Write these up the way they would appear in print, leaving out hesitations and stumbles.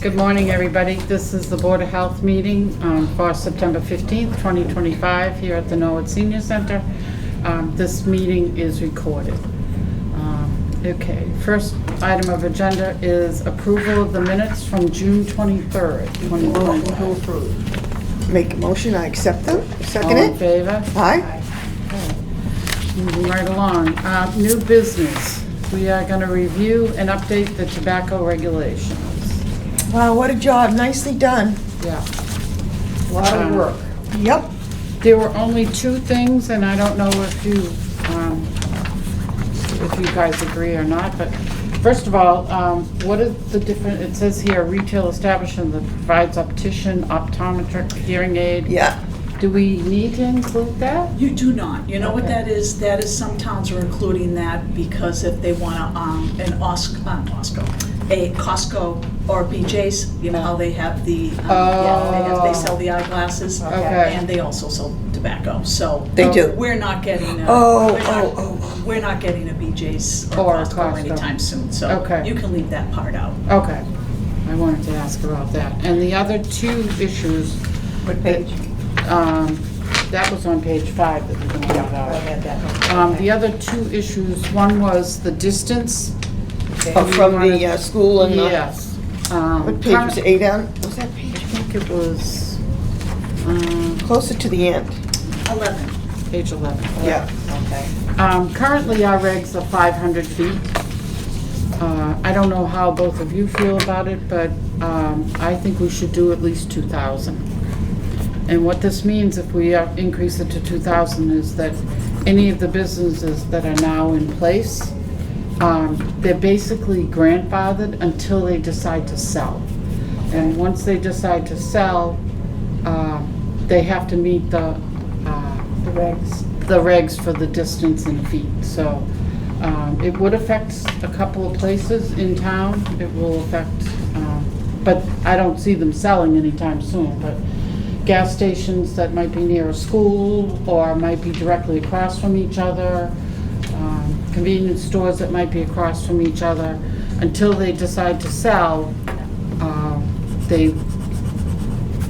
Good morning, everybody. This is the Board of Health meeting for September 15th, 2025, here at the Norwood Senior Center. This meeting is recorded. Okay, first item of agenda is approval of the minutes from June 23rd, 2025. Make a motion, I accept them. Second All in it? favor? Aye. Moving right along. New business. We are going to review and update the tobacco regulations. Wow, what a job. Nicely done. Yeah. A lot of work. Yep. There were only two things, and I don't know if you guys agree or not, but first of all, what is the difference? It says here, retail establishment that provides optician, optometric, hearing aid. Yeah. Do we need to include that? You do not. You know what Okay. that is? That is, some towns are including that because if they want a Costco or BJ's, you know how they have the, they sell the eyeglasses. Okay. And they also sell tobacco, so. They do. We're not getting a. Oh, We're not getting a BJ's Or or a Costco Costco. anytime soon, so. Okay. You can leave that part out. Okay. I wanted to ask about that. And the other two issues. What page? That was on page 5 that we pointed I out. had that. The other two issues, one was the distance. From the school and the, Yes. what page was it? 8 on? Was that I page? think it was Closer to the end. 11. page 11. Yeah. Okay. Currently, our regs are 500 feet. I don't know how both of you feel about it, but I think we should do at least 2,000. And what this means, if we increase it to 2,000, is that any of the businesses that are now in place, they're basically grandfathered until they decide to sell. And once they decide to sell, they have to meet the regs for the distance in feet. So it would affect a couple of places in town. It will affect, but I don't see them selling anytime soon. But gas stations that might be near a school or might be directly across from each other, convenience stores that might be across from each other, until they decide to sell,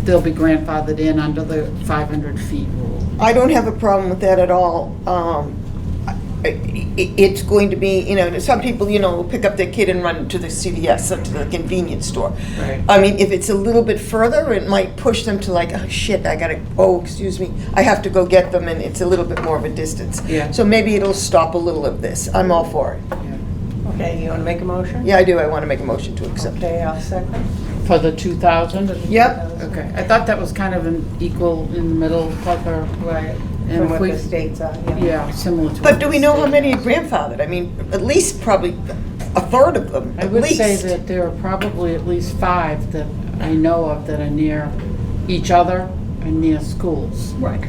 they'll be grandfathered in under the 500 feet rule. I don't have a problem with that at all. It's going to be, some people, will pick up their kid and run to the CVS or to the convenience store. Right. I mean, if it's a little bit further, it might push them to like, oh shit, I have to go get them, and it's a little bit more of a distance. Yeah. So maybe it'll stop a little of this. I'm all for it. Yeah. Okay, you want to make a motion? Yeah, I do. I want to make a motion to accept. Okay, I'll second. For the 2,000? Yep. Okay, I thought that was kind of an equal in the middle, like a, Right, And from if what we- the states are, yeah. yeah, similar to. But what do the we know how state many are has. grandfathered? I mean, at least probably a third of them, I at would least. say that there are probably at least 5 that I know of that are near each other and near schools. Right.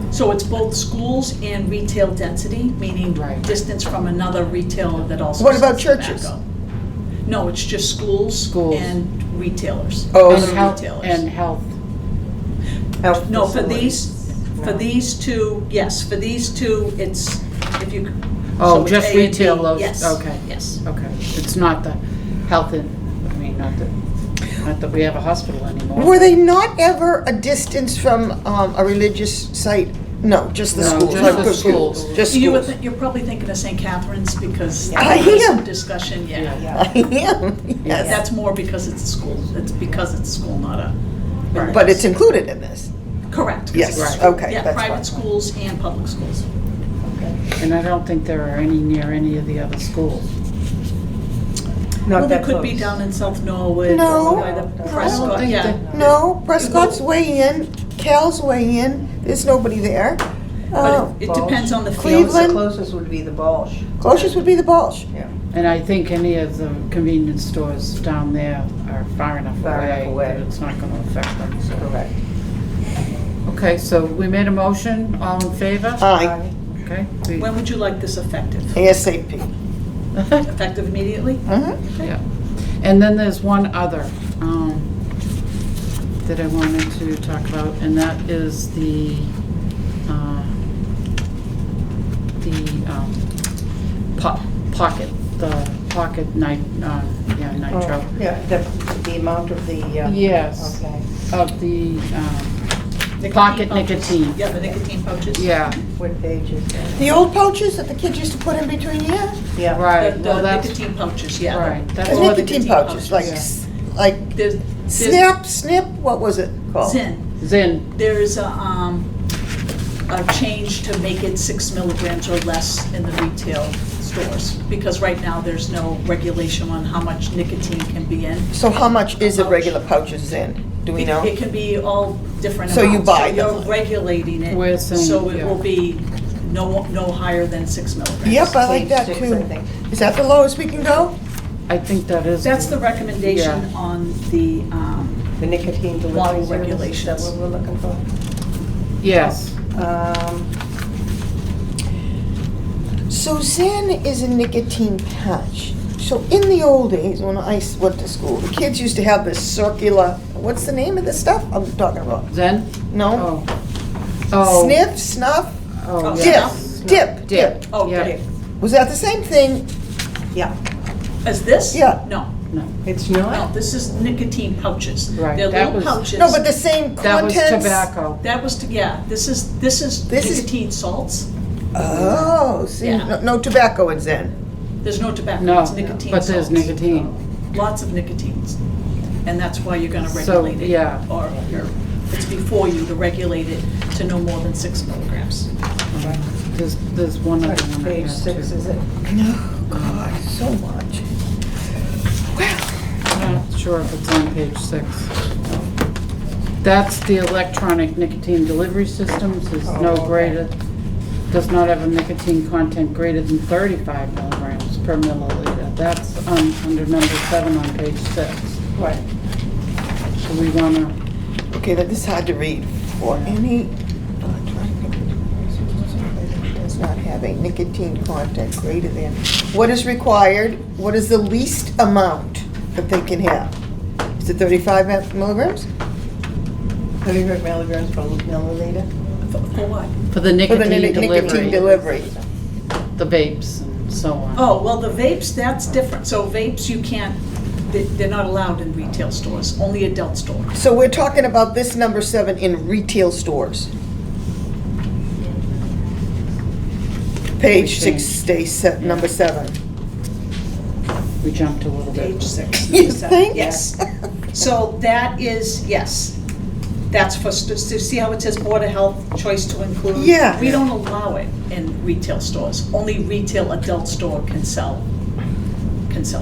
So it's both schools and retail density, meaning Right. distance from another retailer that also What about sells churches? tobacco. No, it's just schools. Schools. And retailers. Oh, And Other health, retailers. and health. Health No, for facilities. these two, yes, for these two, it's, if you. Oh, so it's just A and B. retail, those, Yes. okay. Yes. Okay, it's not the health, not that we have a hospital anymore. Were they not ever a distance from a religious site? No, just the No, schools. just I'm the confused. schools. Just You were schools. you're probably thinking of St. Catherine's because I there was some am. discussion, yeah. Yeah. I am, yes. That's more because it's a school, it's because it's a school, not a. But it's included in this. Correct. 'cause Yes, it's- okay, Yeah, that's private fine. schools and public schools. And I don't think there are any near any of the other schools. Not Well, there that could be close. down in South Norwood. No. By the No. I don't Prescott, think yeah. that- No, Prescott's way in, Cal's way in, there's nobody there. But it depends on the The field. Cleveland. closest would be the Balsh. Closest would be the Balsh. Yeah. And I think any of the convenience stores down there are far enough Far enough away away. that it's not gonna affect them, so. Correct. Okay, so we made a motion, all in favor? Aye, Okay. we- When would you like this effective? ASAP. Effective immediately? Mhm. Yeah. And then there's one other that I wanted to talk about, and that is the pocket, the pocket nitro. Oh, yeah, the amount of the, Yes, okay. of the Nicotine pocket pouches. nicotine. Yeah, the nicotine pouches. Yeah, What page is that? The old pouches that the kids used to put in between here? Yeah. right, The well, that's, nicotine pouches, yeah. right, that's The what, nicotine pouches, like, Yeah. like There's snip, what was it called? Zyn. Zyn, There's a change to make it 6 milligrams or less in the retail stores, because right now there's no regulation on how much nicotine can be in. So how much is a regular pouches in? Do we know? It can be all different So amounts. you buy So them. you're regulating it. We're saying, So it yeah. will be no higher than 6 milligrams. Yep, I like Page that 6, too. I think. Is that the lowest we can go? I think that is. That's the recommendation Yeah. on the, The nicotine delivery Model service, is that regulations. what we're looking for? Yes, So Zen is a nicotine patch. So in the old days, when I went to school, the kids used to have this circular, what's the name of this stuff I'm talking about? Zyn? No? Oh. Oh. Sniff, snuff, Oh, Dip. yes. dip. oh, Yeah. okay. Was that the same thing? Yeah, As this? Yeah. No, No, it's no, not? this is nicotine pouches. Right, They're that little was- pouches. No, but the same that was contents? tobacco. That was, yeah, this is This is- nicotine salts. Oh, see, Yeah. no tobacco in Zen. There's no tobacco, No, it's nicotine but there's salts. nicotine. Lots of nicotines. And that's why you're gonna So, regulate it. yeah. Or it's before you to regulate it to no more than 6 milligrams. There's one other What, one I page have 6, too. is it? No, God, so much. I'm not sure if it's on page 6. That's the electronic nicotine delivery systems is Oh, no okay. greater, does not have a nicotine content greater than 35 milligrams per milliliter. That's under number 7 on page 6. Right. So we wanna, Okay, that is hard to read. For any electronic does not have a nicotine content greater than, what is required? What is the least amount that they can have? Is it 35 milligrams? 35 milligrams per milliliter? For what? for the For the nicotine nicotine delivery, delivery. the vapes and so on. Oh, well, the vapes, that's different. So vapes, you can't, they're not allowed in retail stores, only adult stores. So we're talking about this number 7 in retail stores. Page 6, number 7. We jumped a little bit. Page 6. You think? Yes. So that is, yes. That's for, see how it says Board of Health, choice to include? Yeah. We don't allow it in retail stores. Only retail adult store can sell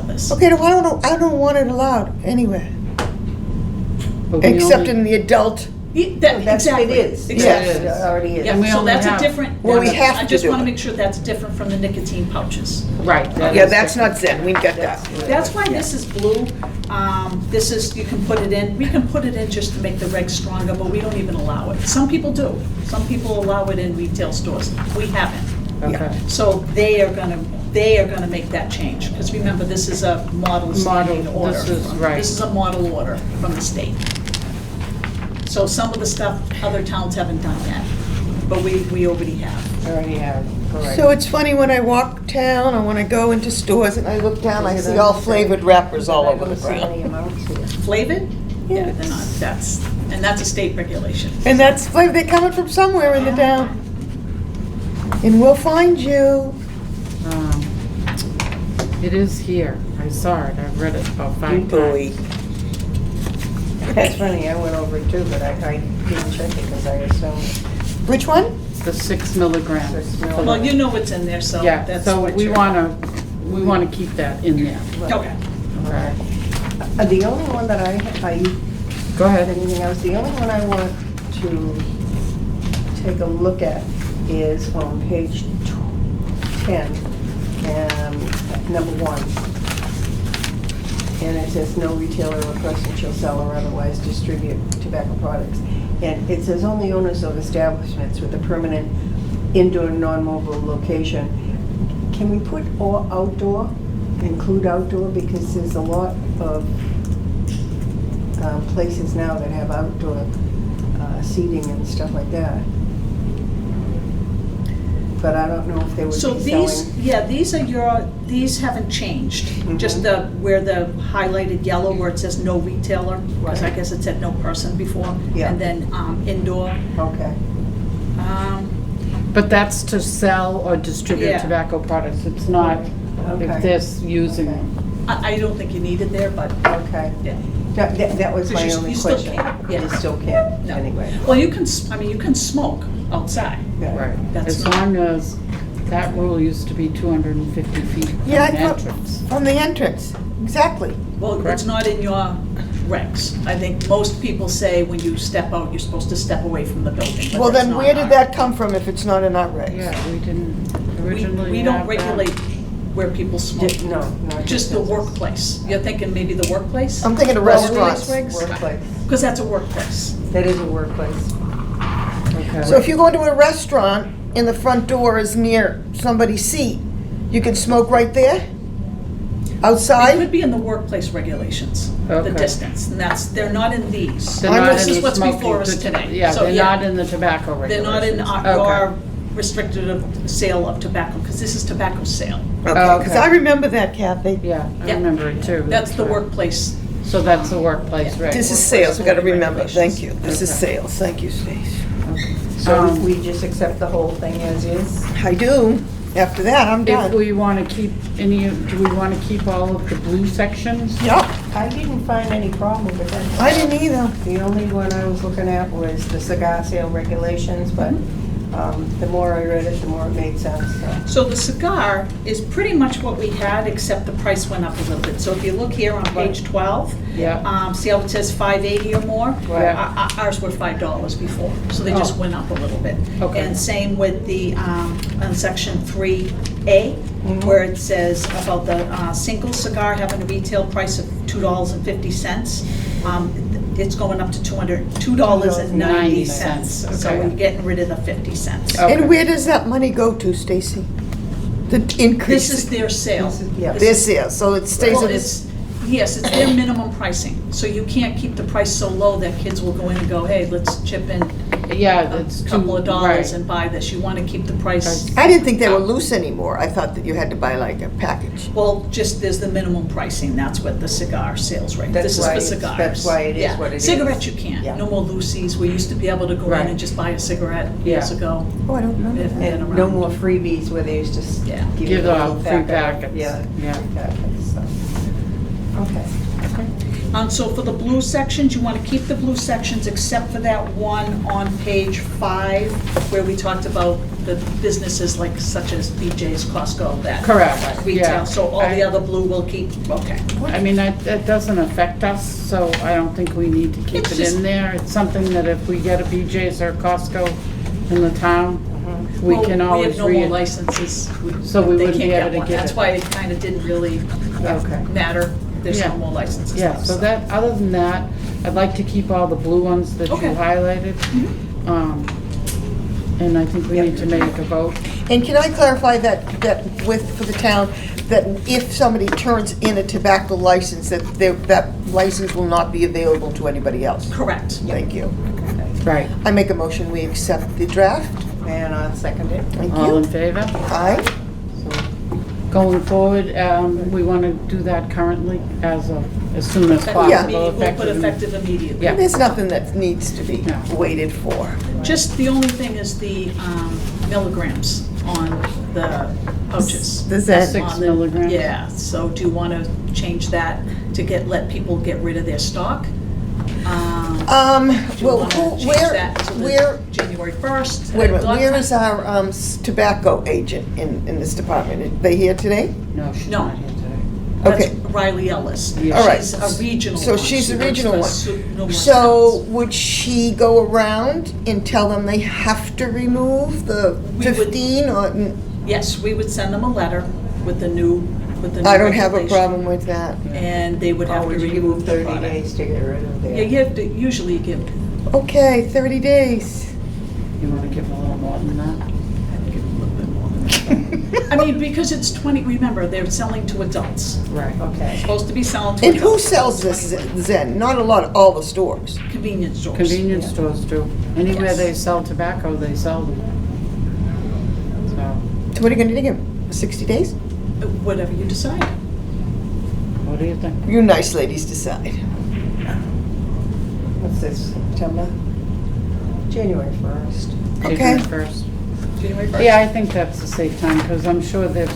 this. Okay, I don't want it allowed anywhere, But we except only- in the adult. That's what Exactly. it is. Exactly. It is. It already is. Yeah, And we so only that's a have- different. Well, we that's- have I to just do want to it. make sure that's different from the nicotine pouches. Right. that Yeah, is that's different. not Zen, we got that. That's why this is blue. This is, you can put it in, we can put it in just to make the regs stronger, but we don't even allow it. Some people do. Some people allow it in retail stores. We haven't. Okay. So they are gonna make that change. Because remember, this is a model standing Model, order. this is right. This is a model order from the state. So some of the stuff other towns haven't done yet, but we already have. Already have, correct. So it's funny when I walk town or when I go into stores and I look down, I see all flavored wrappers all over the I don't see any ground. amounts here. Flavored? Yeah. Yeah, they're not, that's a state regulation. And that's flavor, they're coming from somewhere in the town. And we'll find you. It is here. I saw it. I've read it about 5 Boy. times. That's funny, I went over it too, but I didn't check it because I assumed. Which one? The 6 milligrams. 6 Well, milligrams. you know what's in there, so Yeah, that's so what we you're. wanna keep that in there. Okay. Okay. The only one that Go ahead. anything else, the only one I want to take a look at is on page 10, number 1. And it says, "No retailer or person shall sell or otherwise distribute tobacco products." And it says, "Only owners of establishments with a permanent indoor non-mobile location." Can we put or outdoor, include outdoor? Because there's a lot of places now that have outdoor seating and stuff like that. but I don't know if they would be So selling. these these haven't changed. Just Mhm. where the highlighted yellow where it says no retailer, because I Right. guess it said no person before. Yeah. And then indoor. Okay, But that's to sell or distribute Yeah. tobacco products. It's not Okay. if they're using Okay. them. I don't think you need it there, but okay. yeah. That was my Because only you still question. can't, yeah. You still can't, No. anyway. Well, you can, you can smoke outside. Yeah. Right. That's As not- long as, that rule used to be 250 feet from Yeah, I the thought- entrance. From the entrance, exactly. Well, Correct. it's not in your regs. I think most people say when you step out, you're supposed to step away from the building, but Well, that's then not where did our- that come from if it's not in our regs? Yeah, we didn't We originally don't have that. regulate where people smoke. No, not Just the business. workplace. You're thinking maybe the workplace? I'm thinking of Well, restaurants. regs? Workplace. Because that's a workplace. That is a workplace. Okay. So if you go into a restaurant and the front door is near somebody's seat, you can smoke right there? It Outside? could be in the workplace regulations, the Okay. distance, and they're not in these. They're I not This in is the what's smoking- before us the- today. Yeah, So, they're not in the tobacco They're regulations. not in your restricted of sale of tobacco, because this is tobacco sale. Okay, because I remember that, Kathy. Yeah, I Yeah. remember it too. That's the right. workplace. So that's the workplace, Yeah. right? This is sales, we gotta remember, thank you. This is Okay. sales, thank you, Stace. So we just accept the whole thing as is? I do. After that, I'm If done. we want to keep do we want to keep all of the blue sections? Yep, I didn't find any problem with that. I didn't either. The only one I was looking at was the cigar sale regulations, but the more I read it, the more it made sense, so. So the cigar is pretty much what we had, except the price went up a little bit. So if you look here on page 12, Yeah. see how it says 580 or more? Right. Ours were $5 before, so they just Oh. went up a little bit. Okay. And same with the, on section 3A, where it says about the single cigar having a retail price of $2.50. It's going up to $2.90. So Okay. we're getting rid of the 50 cents. Okay. And where does that money go to, Stacy? The increase? This is their sale. This is- yeah. This is, so it stays Well, at it's, yes, it's their minimum pricing, so you can't keep the price so low that kids will go in and go, hey, let's chip in Yeah, a it's too. couple of dollars right. and buy this. You want to keep the price, I didn't think they were loose anymore. I thought that you had to buy like a package. well, just there's the minimum pricing, that's what the cigar sales rate. That's This is why for it's- cigars. that's why it is Yeah. what it is. Cigarettes you can't, Yeah. no more loosies. We used to be able to go in Right. and just buy a cigarette years Yeah. ago. Oh, I don't remember If- that. been And no around. more freebies where they used to Yeah. give Give you a out little free packet. packets. Yeah, Yeah. free packets, so. Okay. So for the blue sections, you want to keep the blue sections except for that one on page 5, where we talked about the businesses like such as BJ's, Costco, that. Correct, yeah. Retail, so all the I- other blue will keep, okay. I mean, that doesn't affect us, so I don't think we need to keep It's it just- in there. It's something that if we get a BJ's or Costco in the town, we Well, can always We have no more read. licenses. So we They wouldn't be can't able to one. get That's it. why it kind of didn't really Okay. matter. There's Yeah. no more licenses Yeah, left. so that, other than that, I'd like to keep all the blue ones that you Okay. highlighted. And I think we need to make a vote. And can I clarify that with, for the town, that if somebody turns in a tobacco license, that license will not be available to anybody else? Correct. Thank you. Right. I make a motion, we accept the draft. And I'll second it. Thank All in you. favor? Aye. Going forward, we want to do that currently as soon as Effective possible. immediate- We'll put effective immediately. Yeah. There's nothing that needs to be No. waited for. Just the only thing is the milligrams on the pouches. Does that, 6 On the- milligrams? Yeah, so do you want to change that to let people get rid of their stock? Do you well, want to change where, that to the where, January 1st? wait a minute, where is our tobacco agent in this department? Are they here today? No, she's No. not here today. That's Okay. Riley Ellis. Yeah. All right. She's a regional So one. she's She a works regional for one. numerous So towns. would she go around and tell them they have to remove the We would- 15 or? Yes, we would send them a letter with the new I don't have a regulation, problem with that. And they would have Or to would you give remove them the 30 product. days to get rid of Yeah, their? you have to, usually you give, Okay, 30 days. You want to give a little more than that? give a little bit more. I mean, because it's 20, remember, they're selling to adults. Right. Okay. Supposed to be selling to And adults. who sells this 21. Zen? Not a lot, all the stores. Convenience stores. Convenience stores do. Anywhere Yes. they sell tobacco, they sell them. So, So what are you gonna give him, 60 days? Whatever you decide. What do you think? You nice ladies decide. What's this, September? January 1st. Okay. January 1st. January 1st. Yeah, I think that's a safe time, because I'm sure they've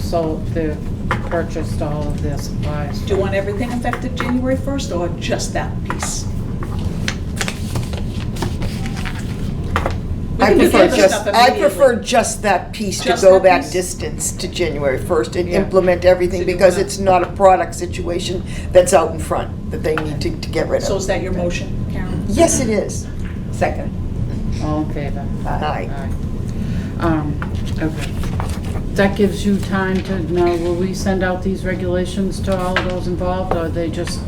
purchased all of their supplies. Do you want everything effective January 1st or just that piece? We I can do the prefer other just, stuff I immediately. prefer just that piece to Just go that that piece? distance to January 1st and Yeah. implement everything, So you because wanna- it's not a product situation that's out in front that they need to get rid So of. is that your motion, Karen? Yes, it is. Second. All in favor? Aye. Okay. That gives you time to, now, will we send out these regulations to all of those involved, or they just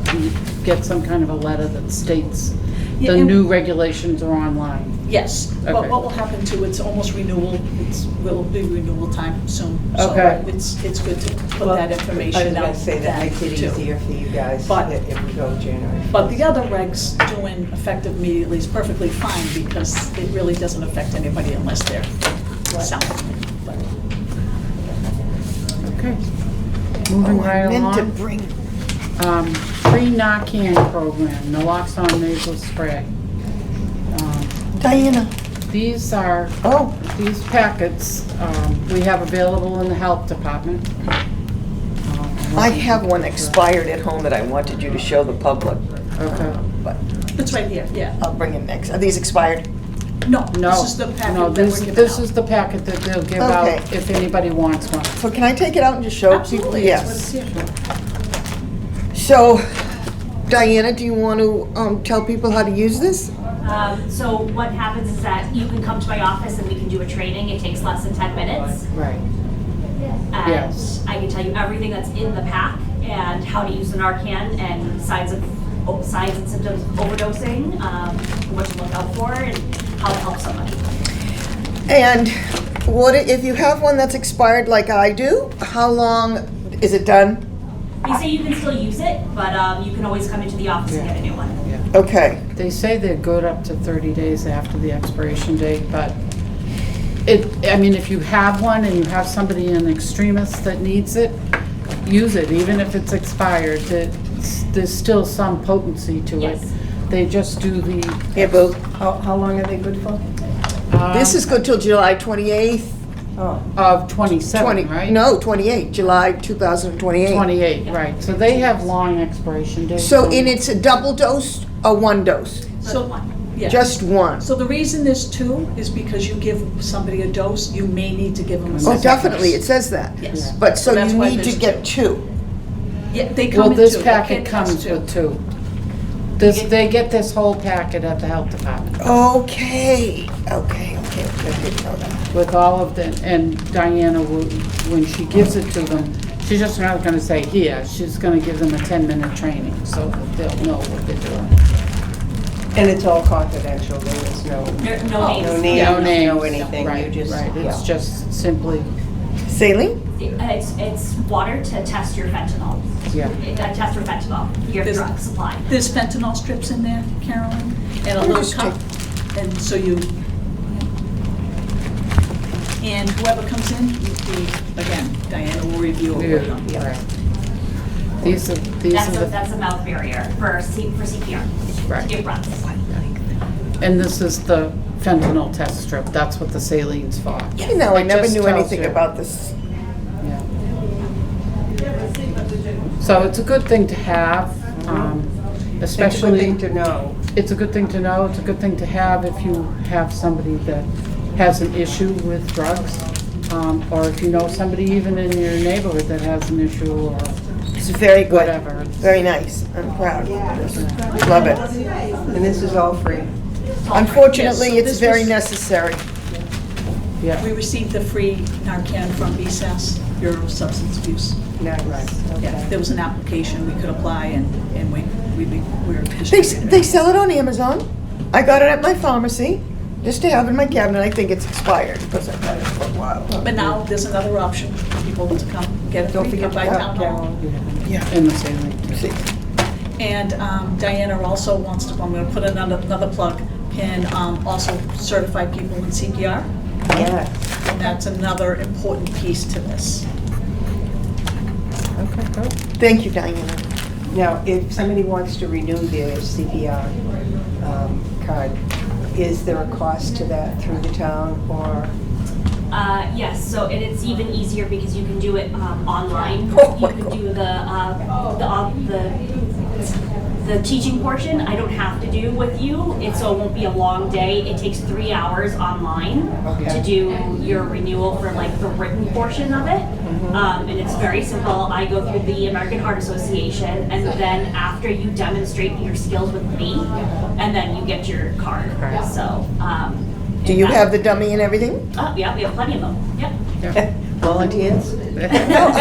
get some kind of a letter that states Yeah, the and- new regulations are online? Yes, but Okay. what will happen too, it's almost renewal, will be renewal time soon. So Okay. it's good to put Well, that I was information out. gonna say that makes it too. easier for you guys But- if we go January 1st. But the other regs doing effective immediately is perfectly fine because it really doesn't affect anybody unless they're selling. But Okay. Moving Oh, I right meant to along. bring, Free Narcan program, naloxone nasal spray. Diana, These are, oh, these packets, we have available in the health department. I have one expired at home that I wanted you to show the public, Okay. but it's right here, yeah. I'll bring it next. Are these expired? No, No, this is the no, packet that this, we're giving this out. is the packet that they'll give out Okay. if anybody wants one. Oh, So can I take it out and just show people? Absolutely, that's what it's Yes. here for. So, Diana, do you want to tell people how to use this? So what happens is that you can come to my office and we can do a training. It takes less than 10 minutes. Right. And Yes. I can tell you everything that's in the pack and how to use the Narcan and signs and symptoms of overdosing, what to look out for, and how to help somebody. And what if you have one that's expired like I do? How long is it done? They say you can still use it, but you can always come into the office and get a new one. Yeah. Okay. They say they're good up to 30 days after the expiration date, but I mean, if you have one and you have somebody in extremis that needs it, use it, even if it's expired. There's still some potency to it. Yes. They just do the. Here, Boo. How long are they good for? This is good till July 28th. Oh, Of 27, right? No, 28, July 2028. 28, right. So they have long expiration dates. So in it's a double dose or one dose? So that's one. Yeah. Just one? So the reason there's two is because you give somebody a dose, you may need to give them a Oh, second definitely, it dose. says that. Yes. But so That's you why need to there's get two. Yeah, they come Well, in this two. The packet kit has comes with two. They get this whole packet at the health department Okay, okay, I didn't know that. with all of the, and Diana will, when she gives it to them, she's just not gonna say, here, she's gonna give them a 10-minute training, so that they'll know what they're doing. and it's all confidential, there's no No names. no No names, names. no anything, Right, you just, right, it's yeah. just simply, Saline? It's water to test your fentanyl. yeah. Test for fentanyl, your There's- drug supply. There's fentanyl strips in there, Carolyn, and a Let me little just cup, and so you, and whoever comes in, again, Diana will review it with them. Right. These are That's a mouth barrier for CPR, Right. to give breaths. and this is the fentanyl test strip, that's what the saline's for. You know, I It never just knew tells anything you. about this. Yeah. So it's a good thing to have, It's a good thing especially, to know. it's a good thing to know, it's a good thing to have if you have somebody that has an issue with drugs, or if you know somebody even in your neighborhood that has an issue or It's very good. whatever. Very nice. I'm proud. Love it. And this is all free. Unfortunately, Yes, so it's this very was- necessary. Yeah, We received the free Narcan from BSAS, Bureau of Substance Abuse. Nice, Yeah, okay. there was an application we could apply and we're They distributing. sell it on Amazon. I got it at my pharmacy, just to have in my cabinet. I think it's expired because I've had it for a while. But now there's another option for people to come get it Don't free, forget come to by have town hall. Carol. Yeah. in the saline. See. And Diana also wants to, I'm gonna put another plug, can also certify people in CPR. Yes. And that's another important piece to this. Okay, good. Thank you, Diana. Now, if somebody wants to renew their CPR card, is there a cost to that through the town, or? Yes, so and it's even easier because you can do it online. Oh my You can God. do the teaching portion. I don't have to do with you. So it won't be a long day. It takes 3 hours online to do your renewal for like the written portion of it. And it's very simple. I go through the American Heart Association, and then after you demonstrate your skills with me, and then you get your card. So. Do you have the dummy and everything? Oh, yeah, we have plenty of them. Yep. Volunteers? No,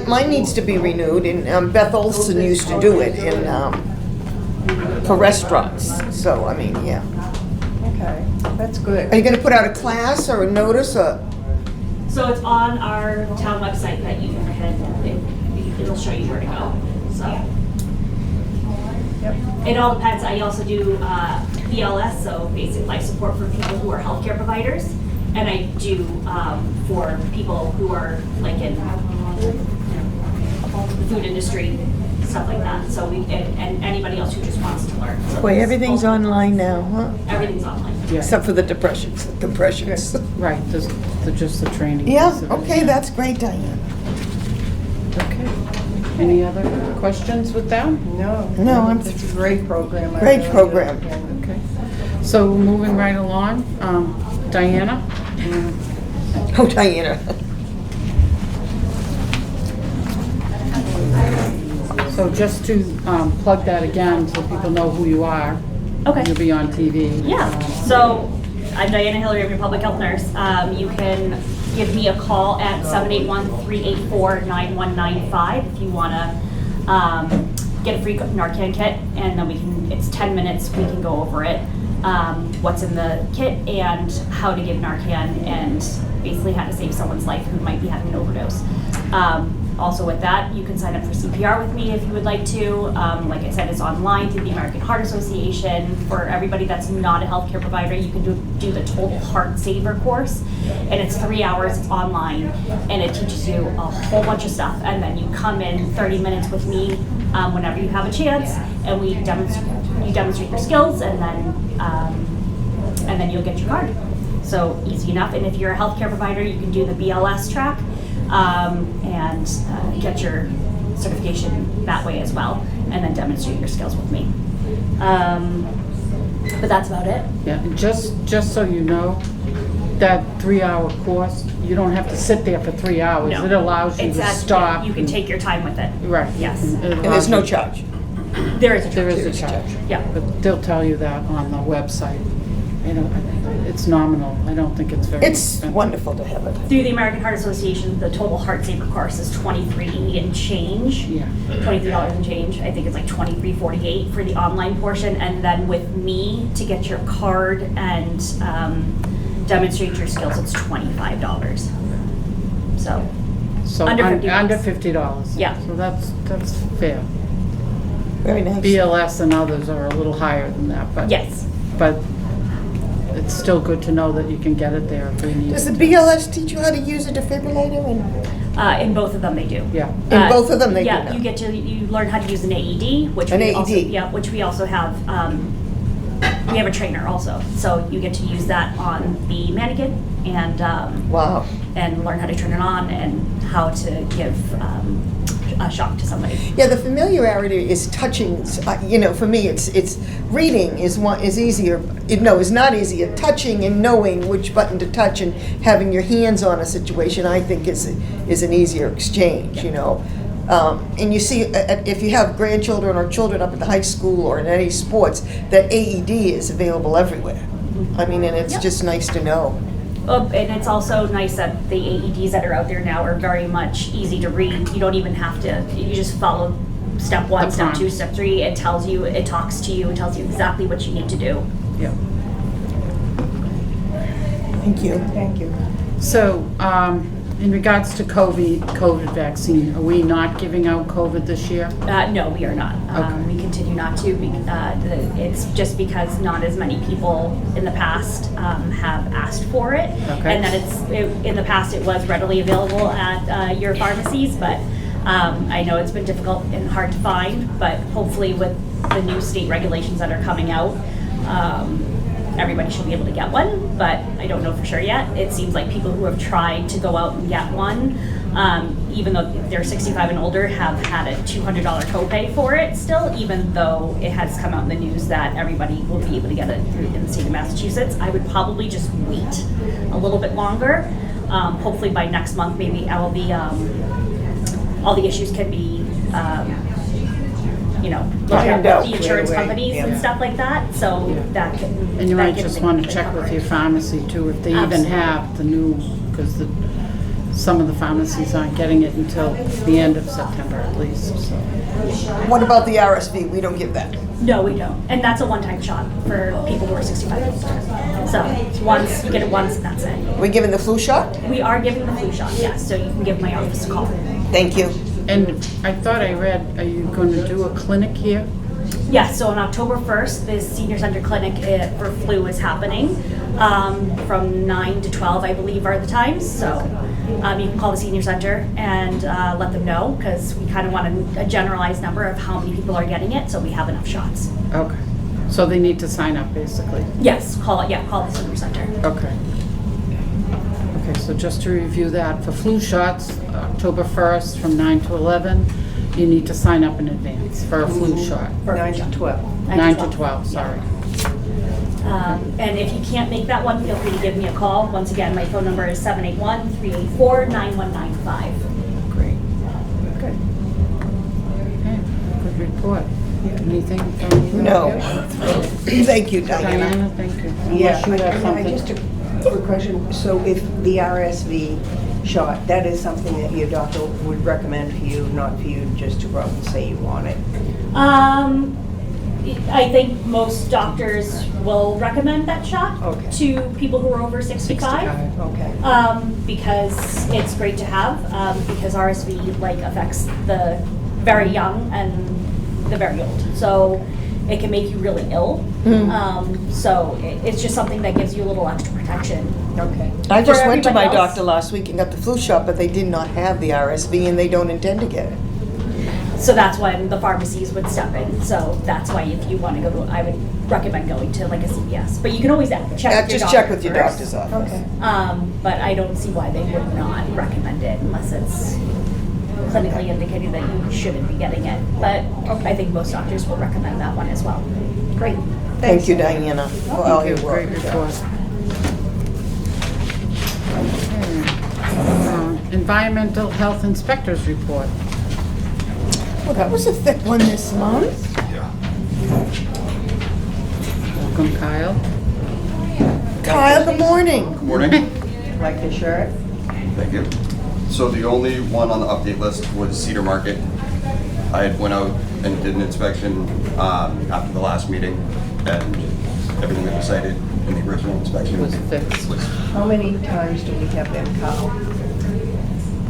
mine needs to be renewed, and Beth Olson used to do it for restaurants, so, I mean, yeah. Okay, that's Are good. you gonna put out a class or a notice, or? So it's on our town website that you can, it'll show you where to go, so. It all depends, I also do BLS, so basic life support for people who are healthcare providers. And I do for people who are like in the food industry, stuff like that. So and anybody else who just wants to learn. So Boy, it's everything's both- online now, huh? Everything's online. Yeah, Except for the depressions. right, just the training. Yeah, piece of it, okay, that's great, Diane. Okay. Any other questions with that? No. No, I'm- It's a great program. I Great really program. like it. Okay. So moving right along, Diana? Oh, Diana. So just to plug that again, so people know who you are. Okay. You'll be on TV. Yeah, so I'm Diana Hillary, I'm your public health nurse. You can give me a call at 781-384-9195 if you want to get a free Narcan kit, and then it's 10 minutes, we can go over it, what's in the kit and how to give Narcan and basically how to save someone's life who might be having an overdose. Also with that, you can sign up for CPR with me if you would like to. Like I said, it's online through the American Heart Association. For everybody that's not a healthcare provider, you can do the Total Heart Saver course. And it's 3 hours, it's online, and it teaches you a whole bunch of stuff. And then you come in 30 minutes with me whenever you have a chance, and you demonstrate your skills, and then you'll get your card. So easy enough. And if you're a healthcare provider, you can do the BLS track and get your certification that way as well, and then demonstrate your skills with me. But that's about it. Yeah, and just so you know, that 3-hour course, you don't have to sit there for 3 hours. No. It allows you to stop. You can and- take your time with it. Right. Yes. It And there's no allows you- charge. There is a There charge. is a charge. Yeah. But they'll tell you that on the website. You know, it's nominal. I don't think it's very It's expensive. wonderful to have it. Through the American Heart Association, the Total Heart Saver course is $23 and change. Yeah. $23 and change. I think it's like $23.48 for the online portion, and then with me to get your card and demonstrate your skills, it's $25. So So Under $50. Under $50. Yeah. So that's fair. Very nice. BLS and others are a little higher than that, but. yes, But it's still good to know that you can get it there if you need Does the it. BLS teach you how to use a defibrillator? And in both of them they do. Yeah. In both of them they do Yeah, now? you learn how to use an AED, which An we also, AED. yeah, which we also have. We have a trainer also, so you get to use that on the mannequin and Wow. and learn how to turn it on and how to give a shock to somebody. Yeah, the familiarity is touching. You know, for me, it's reading is easier. Is not easier. Touching and knowing which button to touch and having your hands on a situation, I think, is an easier exchange. You know, and you see if you have grandchildren or children up at the high school or in any sports, that AED is available everywhere. I mean, and it's Yep. just nice to know. And it's also nice that the AEDs that are out there now are very much easy to read. You don't even have to, you just follow step 1, The step 2, prompts. step 3. It tells you, it talks to you, it tells you exactly what you need to do. Yeah. Thank you. Thank you. So, In regards to COVID vaccine, are we not giving out COVID this year? No, we are not. Okay. We continue not to. It's just because not as many people in the past have asked for it. Okay. And then in the past, it was readily available at your pharmacies, but I know it's been difficult and hard to find, but hopefully with the new state regulations that are coming out, everybody should be able to get one, but I don't know for sure yet. It seems like people who have tried to go out and get one, even though they're 65 and older, have had a $200 copay for it still, even though it has come out in the news that everybody will be able to get it in the state of Massachusetts. I would probably just wait a little bit longer. Hopefully by next month, maybe all the issues can be look at Ironed out the insurance right away, companies yeah. and stuff like that, so that can. And you that might can just make want a to big check with your coverage. pharmacy too, if they even Absolutely. have the new, because some of the pharmacies aren't getting it until the end of September at least, so. What about the RSV? We don't give that. No, we don't, and that's a one-time shot for people who are 65 and older. So once, you get it once and that's it. We giving the flu shot? We are giving the flu shot, yes, so you can give my office a call. Thank you. And I thought I read, are you going to do a clinic here? Yes, so on October 1st, the senior center clinic for flu is happening from 9 to 12, I believe, are the times. So you can call the senior center and let them know, because we kind of want a generalized number of how many people are getting it, so we have enough shots. Okay. So they need to sign up, basically? Yes, call the senior center. Okay. Okay, so just to review that, for flu shots, October 1st from 9 to 11, you need to sign up in advance for a flu shot. 9 to 12. 9 to 12, sorry. And if you can't make that one, feel free to give me a call. Once again, my phone number is 781-384-9195. Great. Good. Okay, good report. Anything from you? No. Thank you, Diana. Diana, thank you. Yeah, Unless you have just something. a quick question. So if the RSV shot, that is something that your doctor would recommend for you, not for you just to go out and say you want it? I think most doctors will recommend that shot Okay. to people who are over 65. 65. Okay. Because it's great to have, because RSV affects the very young and the very old. So it can make you really ill. So it's just something that gives you a little extra protection. Okay. I just went to my everybody else- doctor last week and got the flu shot, but they did not have the RSV and they don't intend to get it. So that's when the pharmacies would step in. So that's why if you want to go to, I would recommend going to a CVS. But you can always check with your doctor Just check with your first. doctor's office. Okay. But I don't see why they would not recommend it unless it's clinically indicated that you shouldn't be getting it. But I think most doctors will recommend that one as well. Great. Thank you, Diana, for all Thank your you, work. great report. Okay. Environmental Health Inspectors Report. Well, that was a thick one this month. Welcome, Kyle. Kyle, good morning. Good morning. Like the shirt? Thank you. So the only one on the update list was Cedar Market. I had went out and did an inspection after the last meeting, and everything that was cited in the original inspection Was fixed. was How many times do we have them call?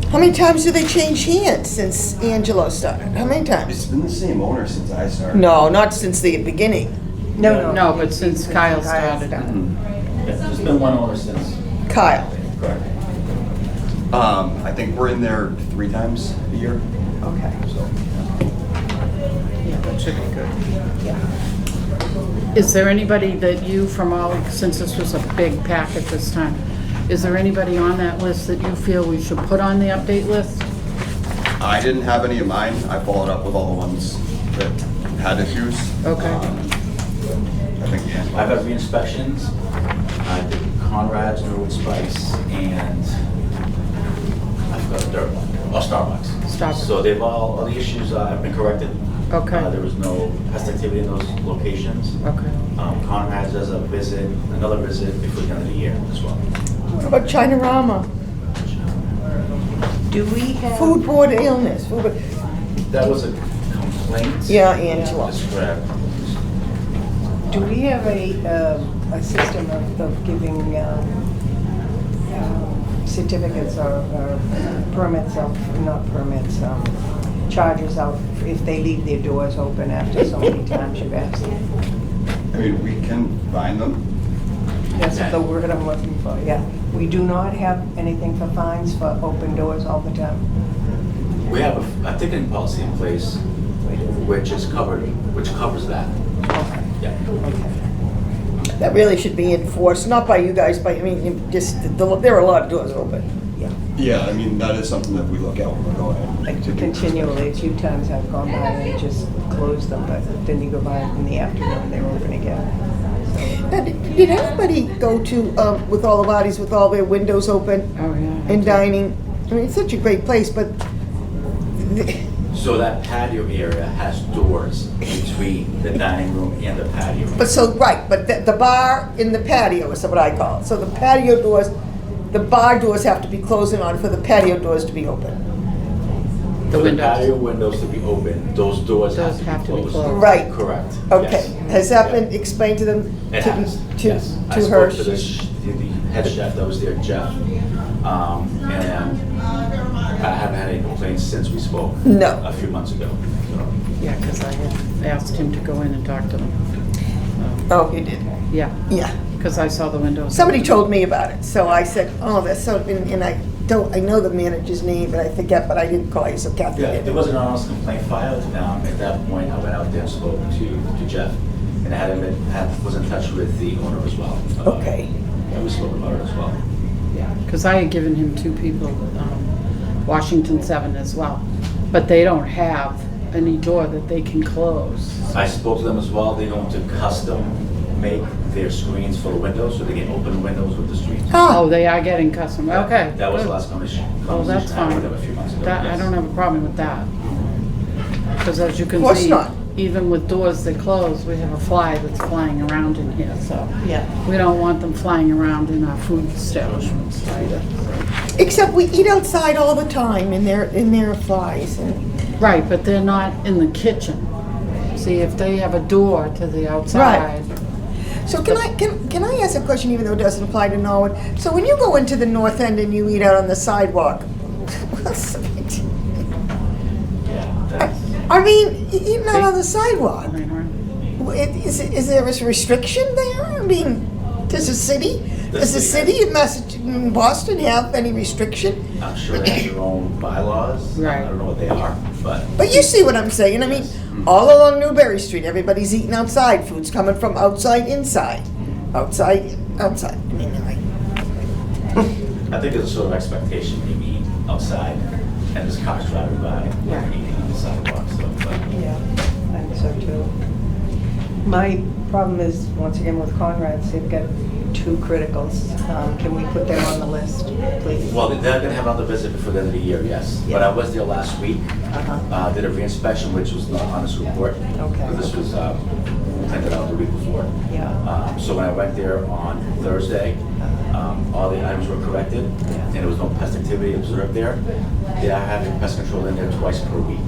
How many times do they change hands since Angelo started? How many It's times? been the same owner since I started. No, not since the beginning. No, but since Kyle started. There's been one owner since. Kyle. Correct. I think we're in there 3 times a year. Okay. So Yeah, that should be good. Is there anybody that you from since this was a big packet this time, is there anybody on that list that you feel we should put on the update list? I didn't have any of mine. I followed up with all the ones that had issues. Okay. I think I've had re-inspections. I did Conrad's, Norwood Spice, and I forgot the third one. Oh, Starbucks. Starbucks. So they've all the issues have been corrected. Okay. There was no pest activity in those locations. Okay. Conrad's does another visit before the end of the year as well. What about Chinorama? Do we have? Foodborne illness. That was a complaint. Yeah, Angela. That's correct. Do we have a system of giving certificates or permits of, not permits, charges out if they leave their doors open after so many times you've asked them. I mean, we can find them. That's the word I'm looking for, yeah. We do not have anything for fines for open doors all the time. We have a ticketing policy in place, which covers that. Okay. Yeah. Okay. That really should be enforced, not by you guys, but I mean, there are a lot of doors open. Yeah, I mean, that is something that we look at when we're going. Like continually, a few times I've gone by and just closed them, but then you go by in the afternoon, they're open again. Now, did anybody go to, with all the bodies with all their windows open Oh, yeah. and dining? I mean, it's such a great place, but So that patio area has doors between the dining room and the patio. but so, right, but the bar in the patio is what I call it. So the patio doors, the bar doors have to be closed in order for the patio doors to be open. For the windows. patio windows to be open, those doors Those have to be closed. Right. Correct. Okay, Yes. has that Yeah. been explained to them? It has, yes. I To spoke her? to the head chef that was there, Jeff, and I haven't had any complaints since we spoke. No. A few months ago, so. Yeah, because I had asked him to go in and talk to them. Oh, you did? Yeah, Yeah. because I saw the windows. Somebody told me about it, so I said, oh, that's so, and I know the manager's name, but I forget, but I didn't call you, so Kathy Yeah, did. there was an honest complaint filed. At that point, I went out there and spoke to Jeff, and was in touch with the owner as well. Okay. And we spoke about it as well. Yeah, because I had given him two people, Washington 7 as well, but they don't have any door that they can close. I spoke to them as well. They're going to custom make their screens for the windows, so they can open windows with the screens. Oh, they are getting custom, okay. That was the good. last conversation Oh, that's I had with fine. them a few months ago. That, I yes. don't have a problem with that. Because as you can Of course see, not. even with doors that close, we have a fly that's flying around in here, so. Yeah. We don't want them flying around in our food establishments either. Except we eat outside all the time, and there are flies, and Right, but they're not in the kitchen. See, if they have a door to the outside. so can I ask a question, even though it doesn't apply to Norwood? So when you go into the north end and you eat out on the sidewalk, what's the big deal? Yeah, that's, I mean, eating out on the sidewalk, Right, right. is there a restriction there? I mean, does the city in Boston have any restriction? I'm sure they have their own bylaws. Right. I don't know what they are, but. But you see what I'm saying? I mean, all along Newberry Street, everybody's eating outside. Food's coming from outside, inside, outside. I mean, I think there's a sort of expectation maybe eat outside, and there's cars driving by, and eating on the sidewalk, so, but. Yeah, I think so too. My problem is, once again, with Conrad's, they've got 2 criticals. Can we put them on the list, please? Well, they're gonna have another visit before the end of the year, yes. But I was there last week, Uh-huh. did a re-inspection, which was not on this report. Okay. This was printed out the week before. Yeah. So when I went there on Thursday, all the items were corrected, and there was no pest activity observed there. They are having pest control in there twice per week.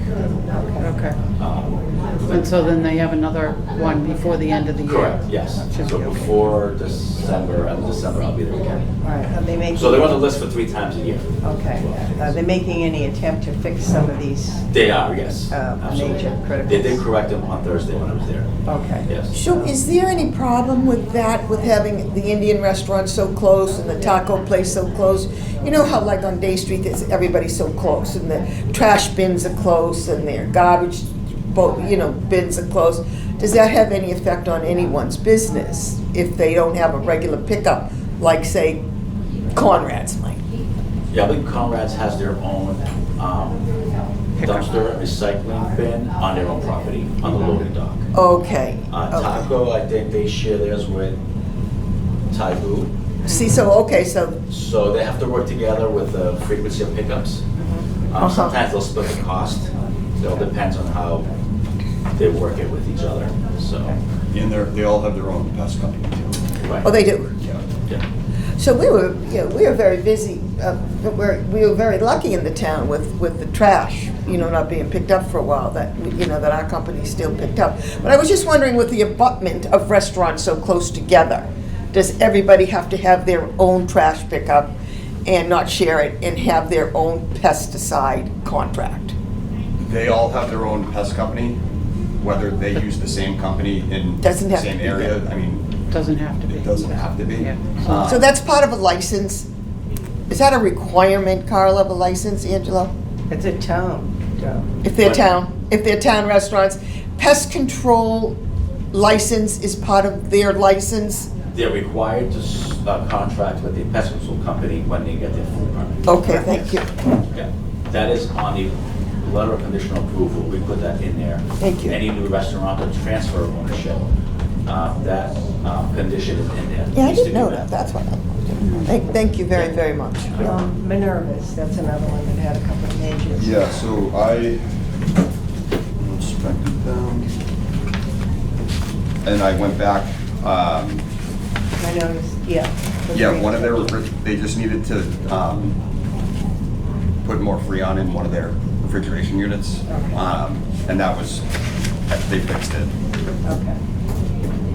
Okay. Um, And so then they have another one before the end of the year? Correct, yes. Should So be okay. before December, I'll be there again. All right, are they making? So they're on the list for 3 times a year. Okay. Are they making any attempt to fix some of these? They are, yes. Major Absolutely. criticals. They did correct them on Thursday when I was there. Okay. Yes. so is there any problem with that, with having the Indian restaurant so close and the taco place so close? You know how like on Day Street, everybody's so close, and the trash bins are close, and their garbage, bins are close. Does that have any effect on anyone's business if they don't have a regular pickup, like say Conrad's might? Yeah, I think Conrad's has their own dumpster recycling bin on their own property, on the loading dock. Okay. Okay. Taco, I think they share theirs with Thai Food. See, so So they have to work together with the frequency of pickups. Sometimes they'll split the cost. It all depends on how they work it with each other, so. And they all have their own pest company too. Right. oh, they do. Yeah. So we were very busy. We were very lucky in the town with the trash, not being picked up for a while. That our company still picked up. But I was just wondering, with the abutment of restaurants so close together, does everybody have to have their own trash pickup? and not share it and have their own pesticide contract? They all have their own pest company, whether they use the same company in the Doesn't have to same be area, that. I mean, Doesn't have to be. it doesn't have to be. Yeah. So that's part of a license? Is that a requirement, Carla, of a license, Angelo? It's a town job. If they're town restaurants, pest control license is part of their license? They're required to contract with the pest control company when they get their food permit. Okay, thank you. Yeah, that is on the letter of conditional approval, we put that in there. Thank you. Any new restaurant or transfer of ownership, that condition is in there. Yeah, I Needs to didn't do know that, that's what thank you very, very much. Minerva's, that's another one that had a couple of majors. Yeah, so I inspected them, and I went back, I noticed, yeah. yeah, one of their, they just needed to put more Freon in one of their refrigeration units, and that was, they fixed it. Okay.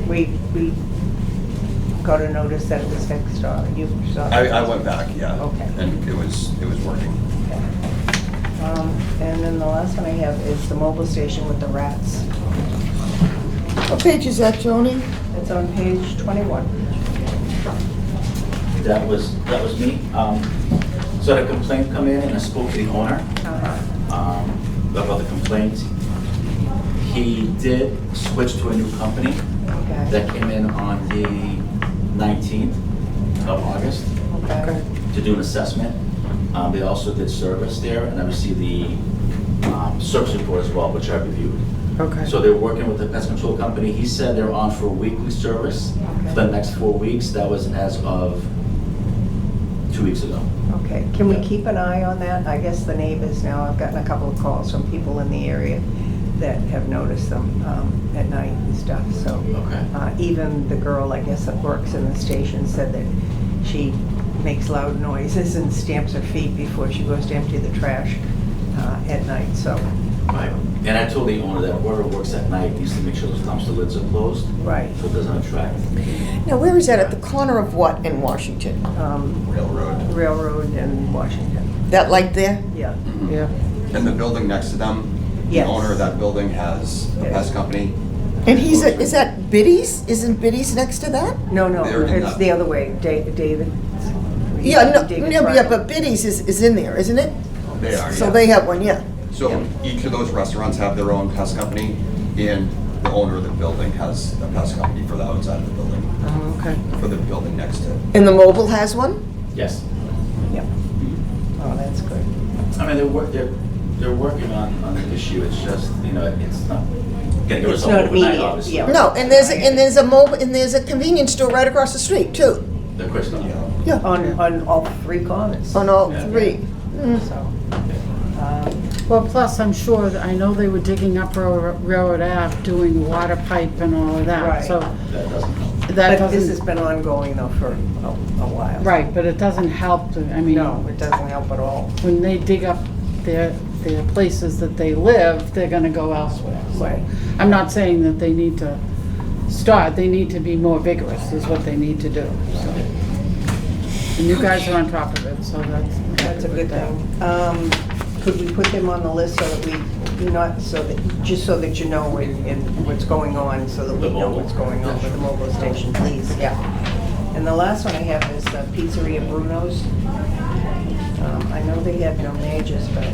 We got a notice that it was fixed, or you saw? I went back, yeah. Okay. And it was working. And then the last one I have is the mobile station with the rats. What page is that, Joni? It's on page 21. That was me. So the complaint come in and I spoke to the owner about the complaint. He did switch to a new company Okay. that came in on the 19th of August Okay. to do an assessment. They also did service there, and I received the service report as well, which I reviewed. Okay. So they're working with the pest control company. He said they're on for weekly service for the next 4 weeks. That was as of 2 weeks ago. Okay, can we keep an eye on that? I guess the neighbors now, I've gotten a couple of calls from people in the area that have noticed them at night and stuff, so. Okay. Even the girl, I guess, that works in the station said that she makes loud noises and stamps her feet before she goes to empty the trash at night, so. Right. And I told the owner that whoever works at night needs to make sure those dumpster lids are closed. Right. So it doesn't attract Now, where is that, at the corner of what in Washington? Railroad. Railroad in Washington, That light there? yeah. Yeah. And the building next to them, the Yes. owner of that building has a Yes. pest company. And is that Biddy's? Isn't Biddy's next to that? No, They're in it's that- the other way, David. Yeah, no, David yeah, Fryer. but Biddy's is in there, isn't it? They are, So yeah. they have one, yeah. So each of those restaurants have their own pest company, and the owner of the building has a pest company for the outside of the building, Oh, okay. for the building next to it. And the mobile has one? Yes. Yep. Oh, that's good. I mean, they're working on the issue. It's just, you know, it's not getting a It's result not overnight, immediate, obviously. yeah. No, and there's a convenience store right across the street too. The Crystal. Yeah, On all three corners. on all Yeah. three. So, um, Well, plus, I'm sure, I know they were digging up Railroad Ave, doing water pipe and all of that, Right. so That doesn't help. that but this has doesn't, been ongoing though for a while. right, but it doesn't help, I mean, No, it doesn't help at all. when they dig up their places that they live, they're gonna go elsewhere. So Right. I'm not saying that they need to start, they need to be more vigorous, is what they need to do, so. And you guys are on top of it, so That's a good thing. Could we put them on the list so that we, just so that you know what's going on, so that we know what's going on with the mobile station, please, yeah. And the last one I have is Pizzeria Bruno's. I know they had no majors, but,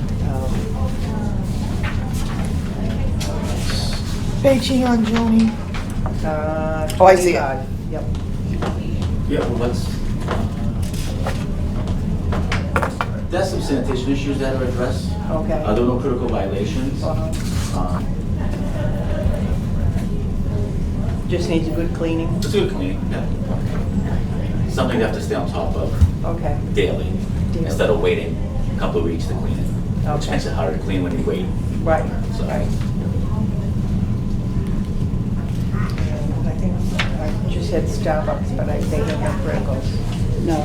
Page here on Joni. Oh, I see it. Yep. Yeah, well, that's some sanitation issues that are addressed. Okay. There were no critical violations. Uh-huh. Just needs a good cleaning. It's a good cleaning, yeah. Something you have to stay on top of Okay. daily, Daily. instead of waiting a couple of weeks to clean it. Which Okay. makes it harder to clean when you wait. Right, So- right. And I think I just had Starbucks, but they have no criticals. No,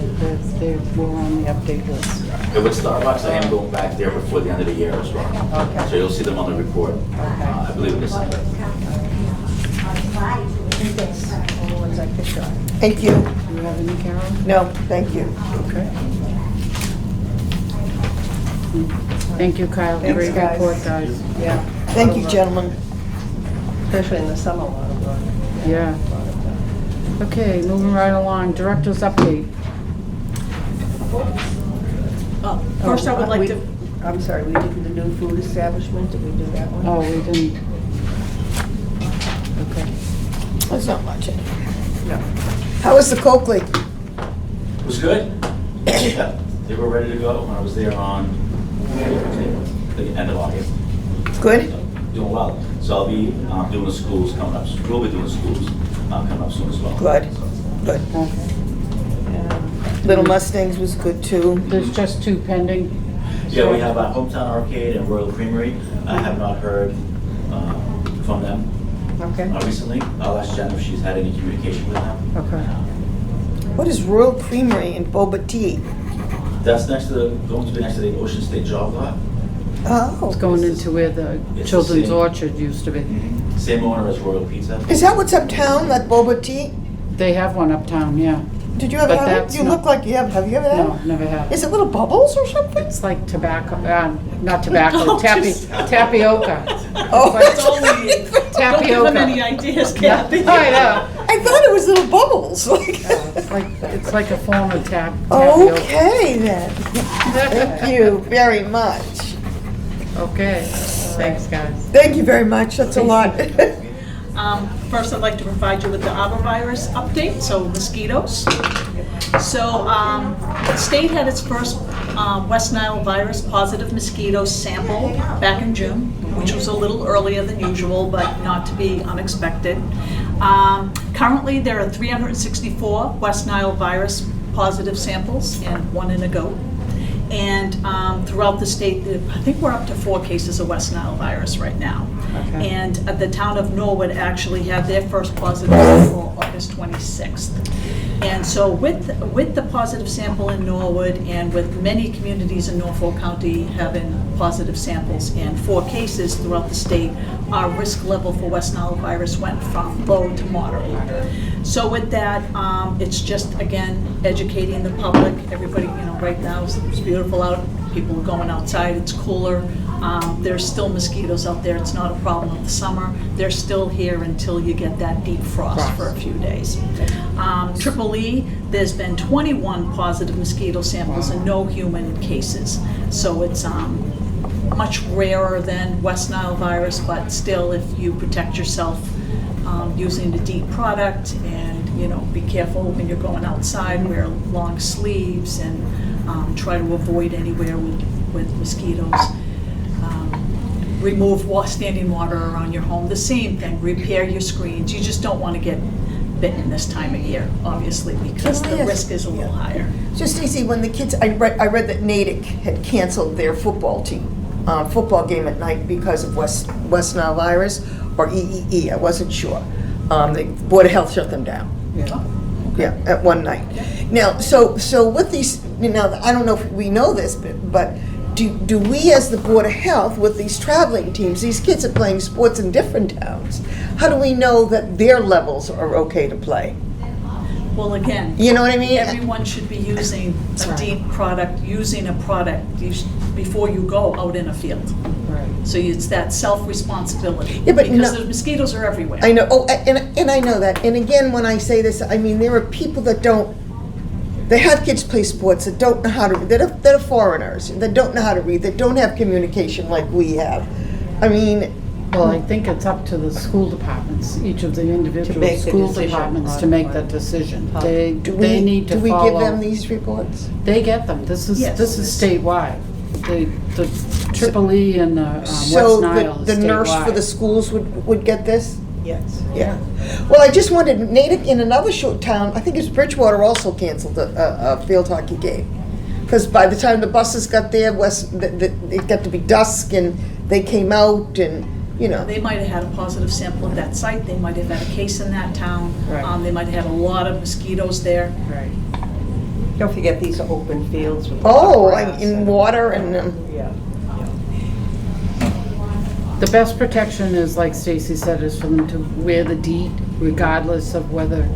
they were on the update list. And with Starbucks, I am going back there before the end of the year as well. Okay. So you'll see them on the report, Okay. I believe in December. I think that's all the ones I picked on. Thank you. Do you have any, Carol? No, thank you. Okay. Thank you, Kyle. Thanks, Great guys. report, guys. Yeah. Thank you, gentlemen. Especially in the summer, a lot of work. Yeah. Okay, moving right along. Director's update. First, I would like to, I'm sorry, we did the new food establishment, did we do that one? Oh, we didn't. Okay. That's not much. No. How was the Coakley? It was good. Yeah, they were ready to go when I was there on the end of August. Good? So, doing well. So I'll be doing the schools coming up. We'll be doing the schools coming up soon as well. Good. So, Good. Yeah. Little Mustangs was good too. There's just two pending. Yeah, we have Hometown Arcade and Royal Creamery. I have not heard from them Okay. recently. I'll ask Jen if she's had any communication with them. Okay. What is Royal Creamery in Boba Tea? That's going to be next to the Ocean State Job Lot. Oh. It's going into where the It's the Children's same. Orchard used to be. Same owner as Royal Pizza. Is that what's uptown, that Boba Tea? They have one uptown, yeah. Did you ever But have it? that's You not- look like you have. Have you ever had No, it? never have. Is it little bubbles or something? It's like tobacco, not tobacco, Oh, just- tapioca. Oh, it's only, don't give Tapioca. them any ideas, Yeah, Kathy. I know. I thought it was little bubbles. It's like a form of tapioca. Okay then. Thank you very much. Okay, thanks, guys. Thank you very much. That's a lot. First, I'd like to provide you with the arbovirus update, so mosquitoes. So, the state had its first West Nile virus positive mosquito sample back in June, which was a little earlier than usual, but not to be unexpected. Currently, there are 364 West Nile virus positive samples and one in a goat. And throughout the state, I think we're up to 4 cases of West Nile virus right now. Okay. And the town of Norwood actually had their first positive sample August 26th. And so with the positive sample in Norwood and with many communities in Norfolk County having positive samples and 4 cases throughout the state, our risk level for West Nile virus went from low to moderate. So with that, it's just, again, educating the public. Everybody, right now it's beautiful out. People are going outside. It's cooler. There's still mosquitoes out there. It's not a problem of the summer. They're still here until you get that deep frost for a few days. Triple E, there's been 21 positive mosquito samples and no human cases. So it's much rarer than West Nile virus, but still, if you protect yourself using the DEET product and, be careful when you're going outside, wear long sleeves and try to avoid anywhere with mosquitoes. Remove standing water around your home. The same thing, repair your screens. You just don't want to get bitten this time of year, obviously, because the Yes. risk is a little higher. Just easy when the kids. I read that Natick had canceled their football game at night because of West Nile virus or EEE. I wasn't sure. The Board of Health shut them down. Yeah, at one night. Now, so with these, I don't know if we know this, but do we as the Board of Health, with these traveling teams, these kids are playing sports in different towns, how do we know that their levels are okay to play? Well, again, You know what I mean? everyone should be using a DEET product, using a product before you go out in a field. Right. So it's that self-responsibility. Yeah, but because no- the mosquitoes are everywhere. I know, and I know that. And again, when I say this, I mean, there are people that they have kids play sports that don't know how to, that are foreigners, that don't know how to read, that don't have communication like we have. I mean, Well, I think it's up to the school departments, each of the individual make the school decision departments to on make what- that decision. how- They need to do we follow. give them these reports? They get them. This is Yes. statewide. The Triple E and the West So Nile is the nurse for the statewide. schools would get this? Yes. Yeah. Well, I just wanted, Natick in another short town, I think it was Bridgewater, also canceled a field hockey game. Because by the time the buses got there, it got to be dusk and they came out and, They might have had a positive sample at that site, they might have had a case in that town. Right. They might have had a lot of mosquitoes there. Right. Don't forget these are open fields with. oh, grass in and- water and, Yeah. The best protection is, like Stacy said, is for them to wear the DEET regardless of whether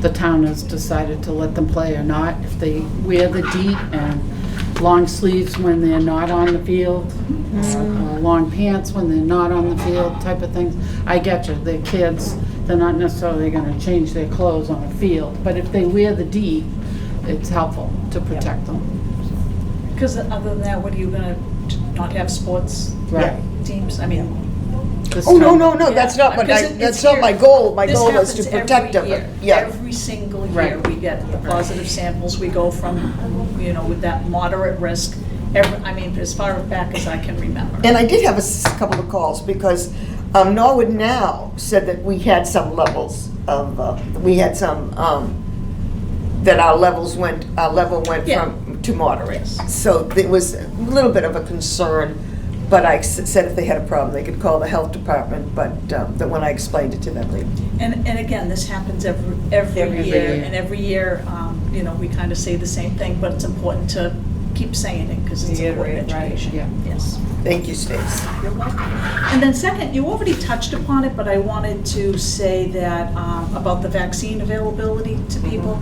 the town has decided to let them play or not. If they wear the DEET and long sleeves when they're not on the field, long pants when they're not on the field, type of things. I get you, they're kids, they're not necessarily gonna change their clothes on a field, but if they wear the D, it's helpful to protect them. Because other than that, what are you gonna, not have sports Right. teams? I mean, This Oh, no, time- no, no, that's not what Because I, it's that's not here. my goal. My This goal was to happens protect every them. year. Yeah. Every single year, Right. we get the positive samples, we go from, you know, with that moderate risk, I mean, as far back as I can remember. And I did have a couple of calls because Norwood Now said that we had some levels of, that our level went Yeah. from, to moderate. Yes. So there was a little bit of a concern, but I said if they had a problem, they could call the health department, but that when I explained it to them, they, And again, this happens every Every year, year. and every year, you know, we kind of say the same thing, but it's important to keep saying it, because it's important Reiterate, right, education. yeah. Yes. thank you, Stace. You're welcome. And then second, you already touched upon it, but I wanted to say that about the vaccine availability to people.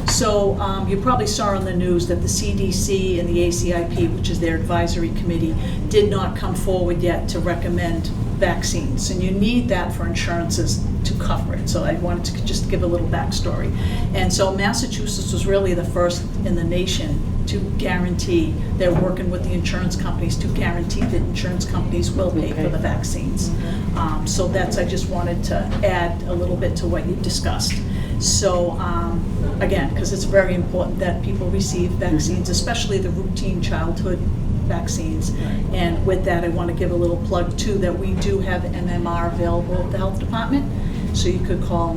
So you probably saw on the news that the CDC and the ACIP, which is their advisory committee, did not come forward yet to recommend vaccines. And you need that for insurances to cover it. So I wanted to just give a little backstory. And so Massachusetts was really the first in the nation to guarantee, they're working with the insurance companies to guarantee that insurance companies will pay for the vaccines. So that's, I just wanted to add a little bit to what you discussed. So again, because it's very important that people receive vaccines, especially the routine childhood vaccines. And with that, I want to give a little plug too, that we do have MMR available at the health department. So you could call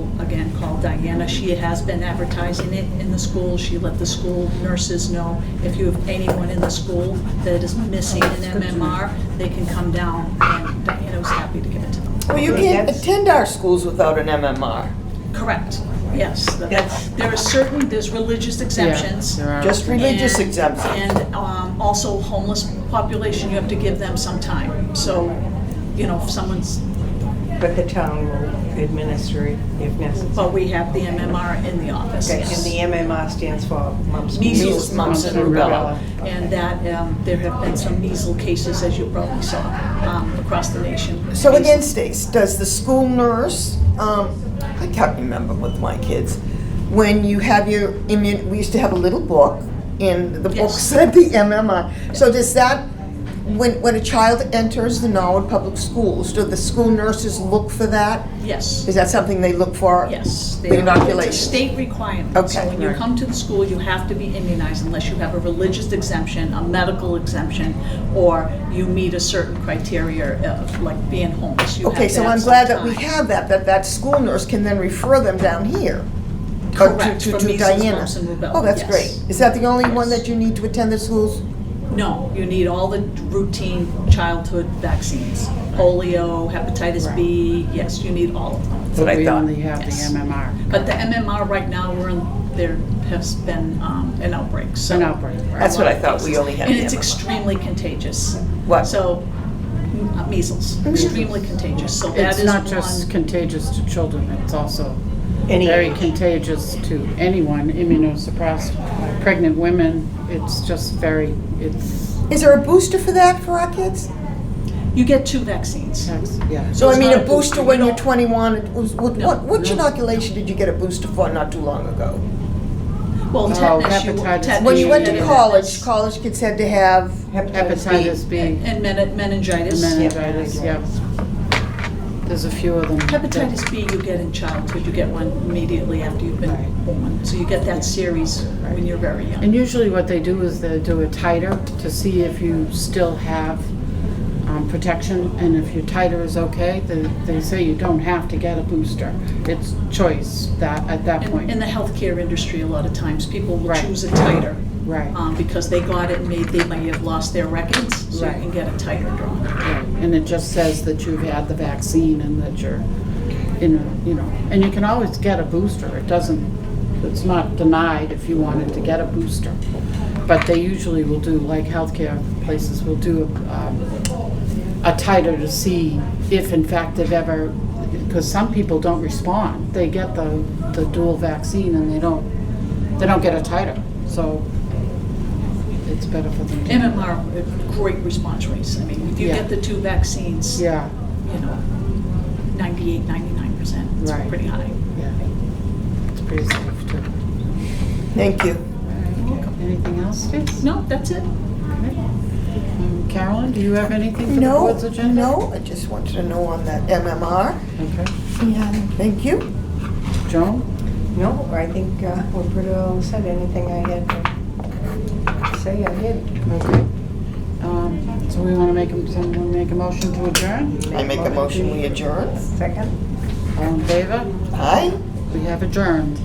Diana. She has been advertising it in the school. She let the school nurses know if you have anyone in the school that is missing an MMR, they can come down, and Diana was happy to give it to them. Well, you Okay, can't that's- attend our schools without an MMR, Correct, yes. That's- There's religious exemptions. Yeah, there are. just religious And- exemptions. And also homeless population, you have to give them some time. So, you know, if someone's, But the town will administer it if necessary. but we have the MMR in the office. Okay, yes. and the MMR stands for mumps. Measles, mumps, and rubella. And that, there have been some measles cases, as you probably saw, across the nation. So again, Stace, does the school nurse, I can't remember with my kids, when you have your we used to have a little book, and the book Yes. said the MMR. So does that, when a child enters the Norwood Public Schools, do the school nurses look for that? Yes. Is that something they look for? Yes. The It's a inoculation? state requirement. Okay. So when you Right. come to the school, you have to be immunized unless you have a religious exemption, a medical exemption, or you meet a certain criteria of like being homeless. You Okay, have to so have I'm some glad that we time. have that school nurse can then refer them down here. Or Correct, to for measles, Diana. mumps, and rubella, Oh, that's yes. great. Is that the only one Yes. that you need to attend the schools? No, you need all the routine childhood vaccines. Polio, hepatitis B, yes, you need all of them. That's what I But we thought. only have the Yes. MMR. But the MMR right now, there has been an outbreak, so. An outbreak, right. That's what I thought, we only had And the it's MMR. extremely contagious. What? So, measles, extremely contagious, so that It's is not just one. contagious to children, it's also Any very age. contagious to anyone, immunosuppressed, pregnant women. It's just very, it's, Is there a booster for that for our kids? You get 2 vaccines. yeah. So I it's mean, not a booster when you you're don't- 21, No. which inoculation did you get a booster for not too long ago? Well, Oh, tetanus, hepatitis tetanus, When you went to tetanus, college kids had to have, Hepatitis B, And meningitis. meningitis, yeah. There's a few of them. Hepatitis B you get in childhood, you get one immediately after you've been Right. born. So you get that series when you're very young. And usually what they do is they do a titer to see if you still have protection, and if your titer is okay, they say you don't have to get a booster. It's choice that at that point. In the healthcare industry, a lot of times, people will Right. choose a titer. Right. Because they got it and they may have lost their records, so you Right. can get a titer drawn. Right. And it just says that you've had the vaccine and that you're, you know, and you can always get a booster. It's not denied if you wanted to get a booster. But they usually will do, like healthcare places will do a titer to see if in fact they've ever, because some people don't respond. They get the dual vaccine and they don't get a titer. So it's better for them. to- MMR, great response rates. I mean, if you Yeah. get the 2 vaccines, you Yeah, know, 98, 99%. It's Right. pretty high. yeah. It's pretty safe too. Thank you. Anything else, Stace? No, that's it. Carolyn, do you have anything for the No, board's agenda? no, I just wanted to know on that MMR. Okay. And thank you. Joan? No, I think we're pretty well said. Anything I had to say, I did. Okay. So we want to someone make a motion to adjourn? I make a motion, we adjourn. Second? All in favor? Aye. We have adjourned.